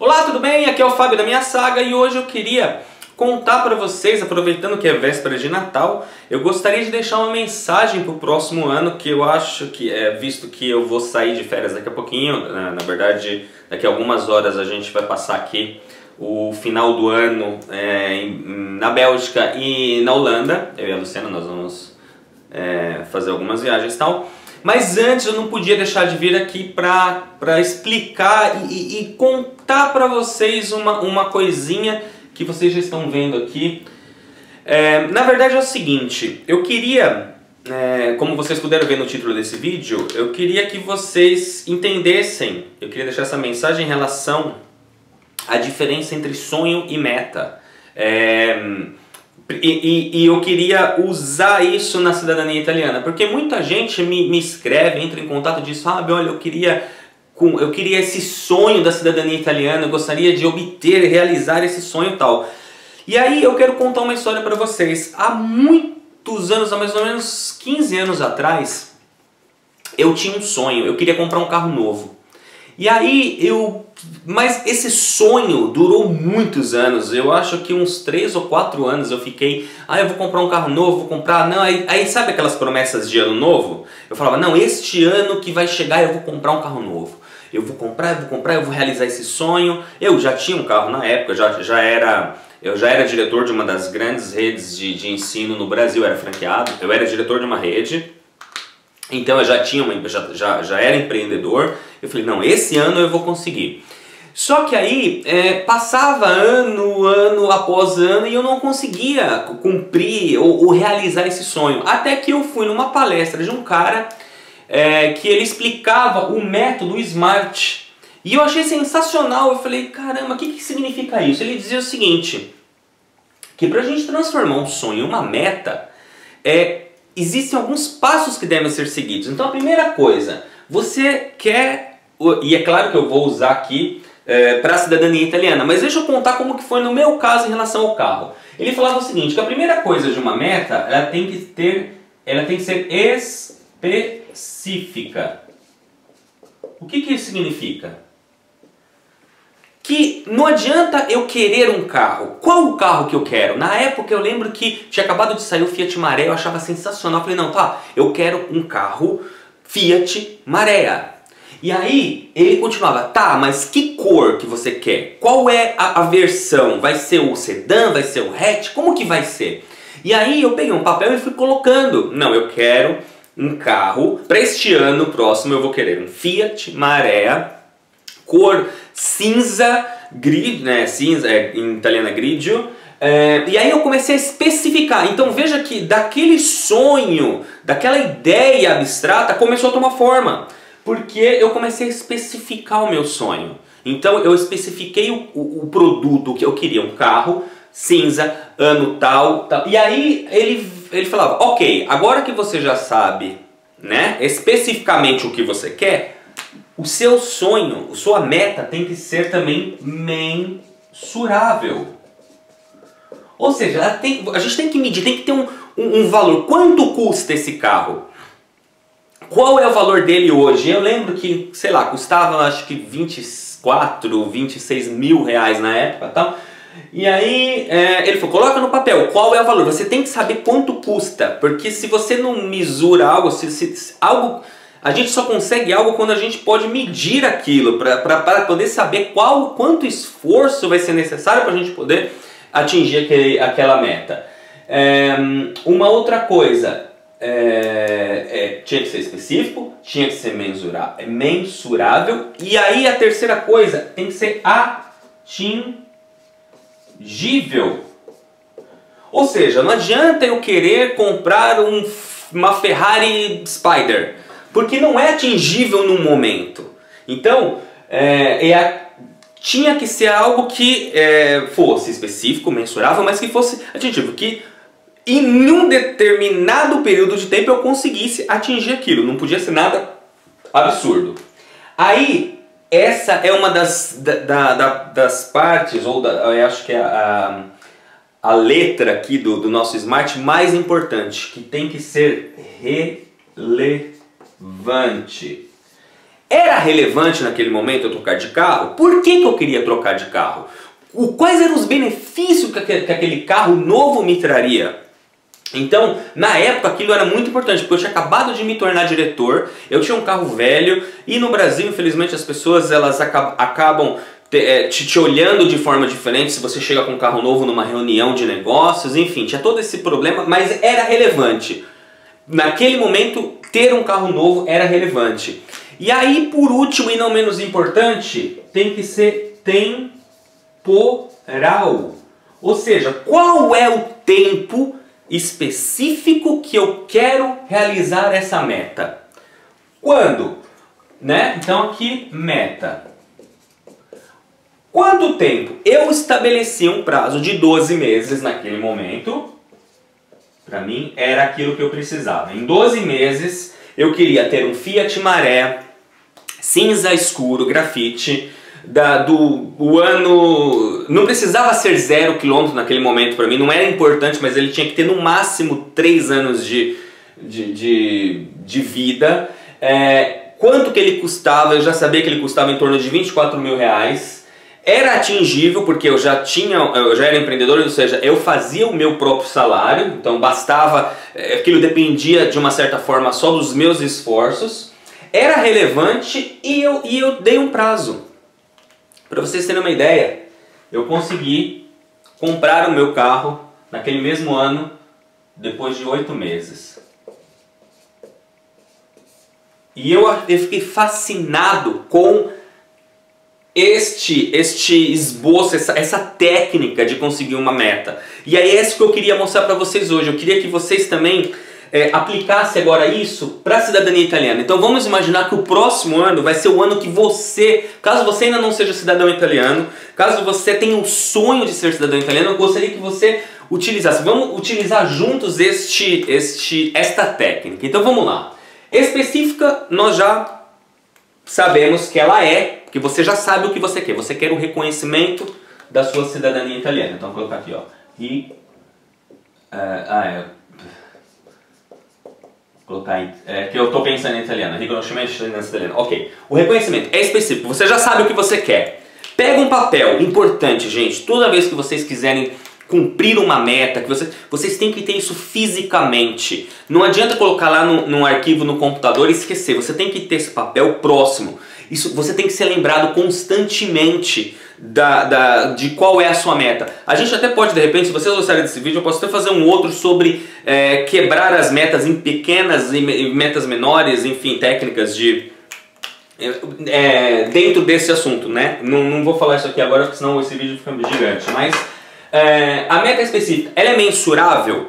Olá, tudo bem? Aqui é o Fábio da Minha Saga e hoje eu queria contar para vocês, aproveitando que é véspera de Natal, eu gostaria de deixar uma mensagem para o próximo ano que eu acho que, visto que eu vou sair de férias daqui a pouquinho, na verdade daqui a algumas horas a gente vai passar aqui o final do ano na Bélgica e na Holanda. Eu e a Luciana nós vamos fazer algumas viagens e tal. Mas antes eu não podia deixar de vir aqui para explicar e contar para vocês uma coisinha que vocês já estão vendo aqui. Na verdade é o seguinte, eu queria, como vocês puderam ver no título desse vídeo, eu queria que vocês entendessem, eu queria deixar essa mensagem em relação à diferença entre sonho e meta. E eu queria usar isso na cidadania italiana, porque muita gente me escreve, entra em contato e diz: Fábio, olha, eu queria esse sonho da cidadania italiana, eu gostaria de obter, realizar esse sonho e tal. E aí eu quero contar uma história para vocês. Há muitos anos, há mais ou menos 15 anos atrás, eu tinha um sonho, eu queria comprar um carro novo. E aí mas esse sonho durou muitos anos, eu acho que uns 3 ou 4 anos eu fiquei, eu vou comprar um carro novo, vou comprar, não, aí sabe aquelas promessas de ano novo? Eu falava, não, este ano que vai chegar eu vou comprar um carro novo, eu vou comprar, eu vou realizar esse sonho. Eu já tinha um carro na época, eu já era diretor de uma das grandes redes de ensino no Brasil, era franqueado, eu era diretor de uma rede. Então eu já tinha já era empreendedor. Eu falei, não, esse ano eu vou conseguir. Só que aí passava ano após ano e eu não conseguia cumprir ou realizar esse sonho. Até que eu fui numa palestra de um cara que ele explicava o método SMART. E eu achei sensacional. Eu falei, caramba, o que significa isso? Ele dizia o seguinte, que para a gente transformar um sonho em uma meta, existem alguns passos que devem ser seguidos. Então a primeira coisa, você quer, e é claro que eu vou usar aqui para a cidadania italiana, mas deixa eu contar como que foi no meu caso em relação ao carro. Ele falava o seguinte, que a primeira coisa de uma meta, ela tem que ser específica. O que isso significa? Que não adianta eu querer um carro. Qual o carro que eu quero? Na época eu lembro que tinha acabado de sair o Fiat Marea, eu achava sensacional. Eu falei, não, tá, eu quero um carro Fiat Marea. E aí ele continuava, tá, mas que cor que você quer? Qual é a versão? Vai ser o sedã? Vai ser o hatch? Como que vai ser? E aí eu peguei um papel e fui colocando. Não, eu quero um carro, para este ano próximo eu vou querer um Fiat Marea, cor cinza, cinza, em italiano é grigio. E aí eu comecei a especificar. Então veja que daquele sonho, daquela ideia abstrata, começou a tomar forma. Porque eu comecei a especificar o meu sonho. Então eu especifiquei o produto que eu queria, um carro cinza, ano tal. E aí ele falava, ok, agora que você já sabe, né, especificamente o que você quer, o seu sonho, a sua meta tem que ser também mensurável. Ou seja, a gente tem que medir, tem que ter um valor. Quanto custa esse carro? Qual é o valor dele hoje? Eu lembro que, sei lá, custava acho que 24, 26 mil reais na época, tal. E aí ele falou, coloca no papel, qual é o valor? Você tem que saber quanto custa, porque se você não mesura algo, a gente só consegue algo quando a gente pode medir aquilo, para poder saber quanto esforço vai ser necessário para a gente poder atingir aquela meta. Uma outra coisa, tinha que ser específico, tinha que ser mensurável, e aí a terceira coisa tem que ser atingível. Ou seja, não adianta eu querer comprar uma Ferrari Spider, porque não é atingível no momento. Então, tinha que ser algo que fosse específico, mensurável, mas que fosse atingível. Que em um determinado período de tempo eu conseguisse atingir aquilo. Não podia ser nada absurdo. Aí, essa é uma das partes, ou eu acho que é a letra aqui do nosso Smart mais importante, que tem que ser relevante. Era relevante naquele momento eu trocar de carro? Por que eu queria trocar de carro? Quais eram os benefícios que aquele carro novo me traria? Então, na época, aquilo era muito importante, porque eu tinha acabado de me tornar diretor, eu tinha um carro velho, e no Brasil, infelizmente, as pessoas elas acabam te olhando de forma diferente se você chega com um carro novo numa reunião de negócios, enfim, tinha todo esse problema, mas era relevante. Naquele momento, ter um carro novo era relevante. E aí, por último e não menos importante, tem que ser temporal. Ou seja, qual é o tempo específico que eu quero realizar essa meta? Quando? Né? Então aqui, meta. Quanto tempo? Eu estabeleci um prazo de 12 meses naquele momento. Para mim, era aquilo que eu precisava. Em 12 meses, eu queria ter um Fiat Maré cinza escuro, grafite, do ano... Não precisava ser 0 km naquele momento para mim, não era importante, mas ele tinha que ter no máximo 3 anos de vida. Quanto que ele custava? Eu já sabia que ele custava em torno de 24 mil reais. Era atingível porque eu já era empreendedor, ou seja, eu fazia o meu próprio salário, então bastava, aquilo dependia de uma certa forma só dos meus esforços. Era relevante e eu dei um prazo. Para vocês terem uma ideia, eu consegui comprar o meu carro naquele mesmo ano, depois de 8 meses. E eu fiquei fascinado com este esboço, essa técnica de conseguir uma meta. E é isso que eu queria mostrar para vocês hoje. Eu queria que vocês também aplicassem agora isso para a cidadania italiana. Então vamos imaginar que o próximo ano vai ser o ano que você, caso você ainda não seja cidadão italiano, caso você tenha o sonho de ser cidadão italiano, eu gostaria que você utilizasse. Vamos utilizar juntos esta técnica. Então vamos lá. Específica, nós já sabemos que ela é, porque você já sabe o que você quer. Você quer o reconhecimento da sua cidadania italiana. Então vou colocar aqui, ó. Que eu estou pensando em italiano. Riconoscimento de cittadinanza italiana. Ok. O reconhecimento é específico. Você já sabe o que você quer. Pega um papel. Importante, gente. Toda vez que vocês quiserem cumprir uma meta, que vocês têm que ter isso fisicamente. Não adianta colocar lá num arquivo no computador e esquecer. Você tem que ter esse papel próximo. Isso, você tem que ser lembrado constantemente de qual é a sua meta. A gente até pode, de repente, se vocês gostarem desse vídeo, eu posso até fazer um outro sobre quebrar as metas em pequenas e metas menores, enfim, técnicas dentro desse assunto, né? Não vou falar isso aqui agora, porque senão esse vídeo fica gigante. Mas a meta específica, ela é mensurável?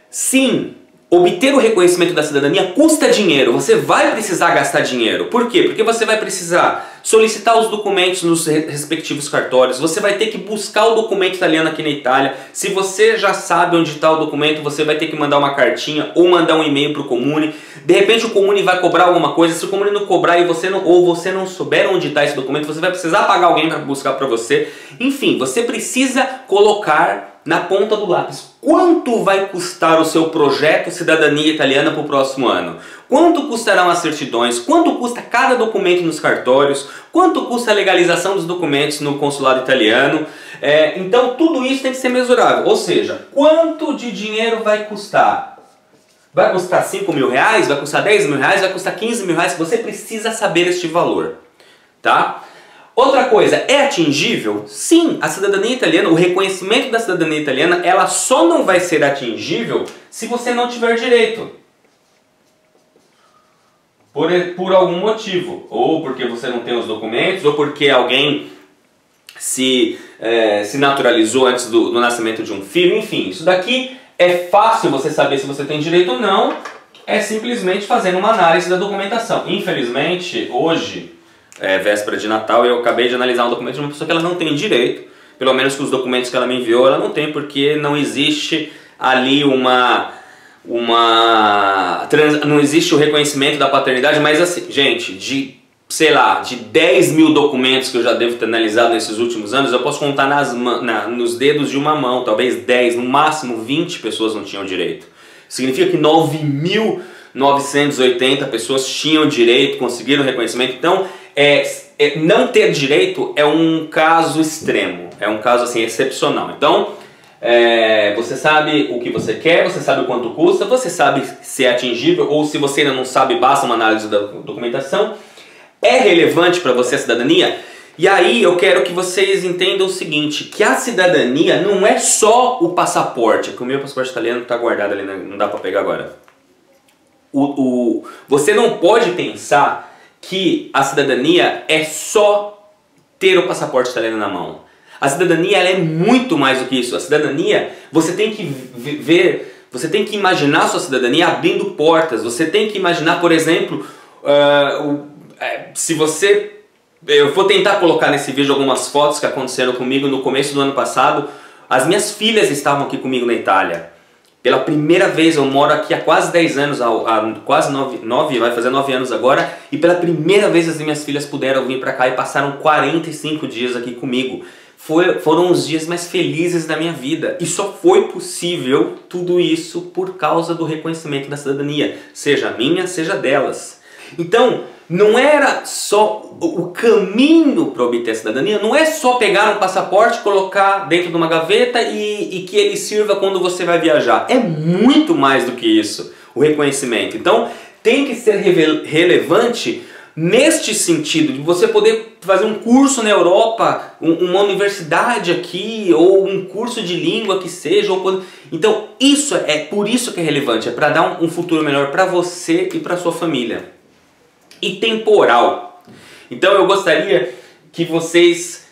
Sim. Obter o reconhecimento da cidadania custa dinheiro, você vai precisar gastar dinheiro. Por quê? Porque você vai precisar solicitar os documentos nos respectivos cartórios, você vai ter que buscar o documento italiano aqui na Itália. Se você já sabe onde está o documento, você vai ter que mandar uma cartinha ou mandar um e-mail para o Comune. De repente o Comune vai cobrar alguma coisa, se o Comune não cobrar e você não souber onde está esse documento, você vai precisar pagar alguém para buscar para você. Enfim, você precisa colocar na ponta do lápis quanto vai custar o seu projeto Cidadania Italiana para o próximo ano. Quanto custarão as certidões, quanto custa cada documento nos cartórios, quanto custa a legalização dos documentos no consulado italiano. Então tudo isso tem que ser mesurável, ou seja, quanto de dinheiro vai custar? Vai custar 5 mil reais, vai custar 10 mil reais, vai custar 15 mil reais, você precisa saber este valor, tá? Outra coisa, é atingível? Sim, a cidadania italiana, o reconhecimento da cidadania italiana, ela só não vai ser atingível se você não tiver direito. Por algum motivo. Ou porque você não tem os documentos, ou porque alguém se naturalizou antes do nascimento de um filho. Enfim, isso daqui é fácil você saber se você tem direito ou não. É simplesmente fazendo uma análise da documentação. Infelizmente, hoje, véspera de Natal, eu acabei de analisar um documento de uma pessoa que ela não tem direito. Pelo menos com os documentos que ela me enviou, ela não tem, porque não existe ali não existe o reconhecimento da paternidade. Mas assim, gente, sei lá, de 10 mil documentos que eu já devo ter analisado nesses últimos anos, eu posso contar nos dedos de uma mão, talvez 10, no máximo 20 pessoas não tinham direito. Significa que 9 mil 1980 pessoas tinham direito, conseguiram reconhecimento. Então, não ter direito é um caso extremo, é um caso assim excepcional. Então, você sabe o que você quer, você sabe o quanto custa, você sabe se é atingível, ou se você ainda não sabe, basta uma análise da documentação. É relevante para você a cidadania? E aí eu quero que vocês entendam o seguinte, que a cidadania não é só o passaporte, que o meu passaporte italiano está guardado ali, não dá para pegar agora. Você não pode pensar que a cidadania é só ter o passaporte italiano na mão. A cidadania ela é muito mais do que isso. A cidadania, você tem que ver, você tem que imaginar a sua cidadania abrindo portas. Você tem que imaginar, por exemplo, se você... Eu vou tentar colocar nesse vídeo algumas fotos que aconteceram comigo no começo do ano passado. As minhas filhas estavam aqui comigo na Itália. Pela primeira vez, eu moro aqui há quase 10 anos, quase 9, vai fazer 9 anos agora. E pela primeira vez as minhas filhas puderam vir para cá e passaram 45 dias aqui comigo. Foram os dias mais felizes da minha vida. E só foi possível tudo isso por causa do reconhecimento da cidadania. Seja minha, seja delas. Então, não era só o caminho para obter a cidadania, não é só pegar um passaporte, colocar dentro de uma gaveta e que ele sirva quando você vai viajar. É muito mais do que isso, o reconhecimento. Então, tem que ser relevante neste sentido, de você poder fazer um curso na Europa, uma universidade aqui, ou um curso de língua que seja. Então, isso por isso que é relevante, é para dar um futuro melhor para você e para sua família. E temporal. Então eu gostaria que vocês,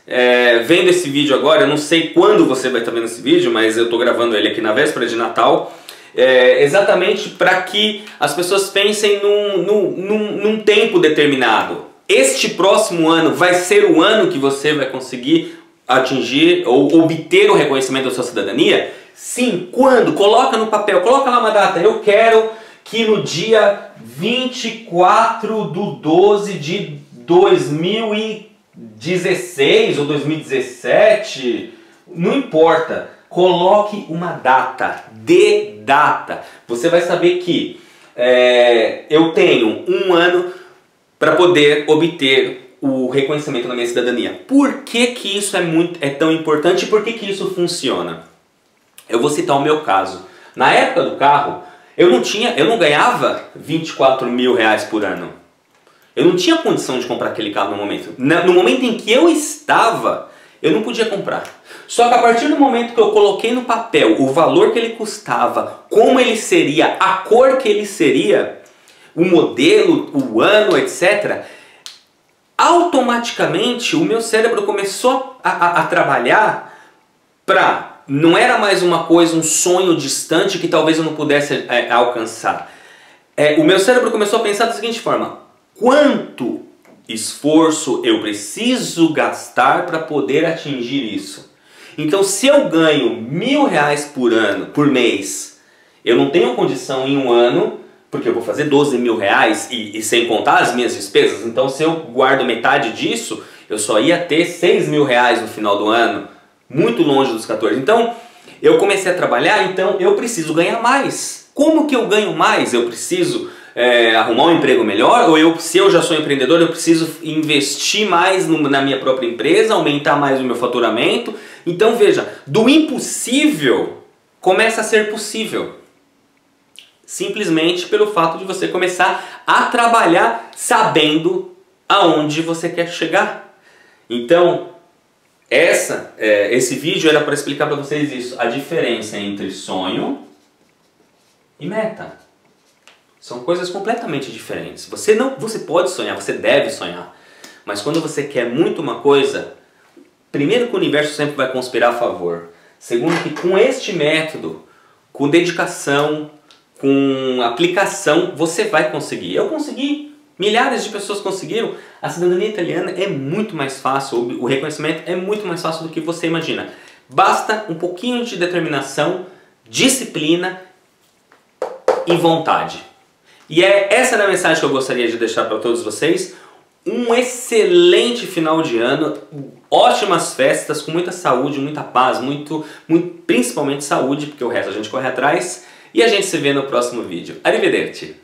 vendo esse vídeo agora, eu não sei quando você vai estar vendo esse vídeo, mas eu estou gravando ele aqui na véspera de Natal, exatamente para que as pessoas pensem num tempo determinado. Este próximo ano vai ser o ano que você vai conseguir atingir ou obter o reconhecimento da sua cidadania? Sim, quando? Coloca no papel, coloca lá uma data. Eu quero que no dia 24/12 de 2016 ou 2017, não importa, coloque uma data, dê data. Você vai saber que eu tenho um ano para poder obter o reconhecimento da minha cidadania. Por que que isso é tão importante e por que que isso funciona? Eu vou citar o meu caso. Na época do carro, eu não ganhava 24 mil reais por ano. Eu não tinha condição de comprar aquele carro no momento. No momento em que eu estava, eu não podia comprar. Só que a partir do momento que eu coloquei no papel o valor que ele custava, como ele seria, a cor que ele seria, o modelo, o ano, etc., automaticamente o meu cérebro começou a trabalhar para... Não era mais uma coisa, um sonho distante que talvez eu não pudesse alcançar. O meu cérebro começou a pensar da seguinte forma: quanto esforço eu preciso gastar para poder atingir isso? Então, se eu ganho R$1.000 por ano, por mês, eu não tenho condição em um ano, porque eu vou fazer 12 mil reais e sem contar as minhas despesas. Então, se eu guardo metade disso, eu só ia ter 6 mil reais no final do ano. Muito longe dos 14. Então, eu comecei a trabalhar, então eu preciso ganhar mais. Como que eu ganho mais? Eu preciso arrumar um emprego melhor? Ou se eu já sou empreendedor, eu preciso investir mais na minha própria empresa, aumentar mais o meu faturamento? Então, veja, do impossível começa a ser possível. Simplesmente pelo fato de você começar a trabalhar sabendo aonde você quer chegar. Então, esse vídeo era para explicar para vocês isso, a diferença entre sonho e meta. São coisas completamente diferentes. Você pode sonhar, você deve sonhar, mas quando você quer muito uma coisa, primeiro que o universo sempre vai conspirar a favor. Segundo que com este método, com dedicação, com aplicação, você vai conseguir. Eu consegui. Milhares de pessoas conseguiram. A cidadania italiana é muito mais fácil, o reconhecimento é muito mais fácil do que você imagina. Basta um pouquinho de determinação, disciplina e vontade. E essa era a mensagem que eu gostaria de deixar para todos vocês. Um excelente final de ano, ótimas festas, com muita saúde, muita paz, principalmente saúde, porque o resto a gente corre atrás. E a gente se vê no próximo vídeo. Arrivederci!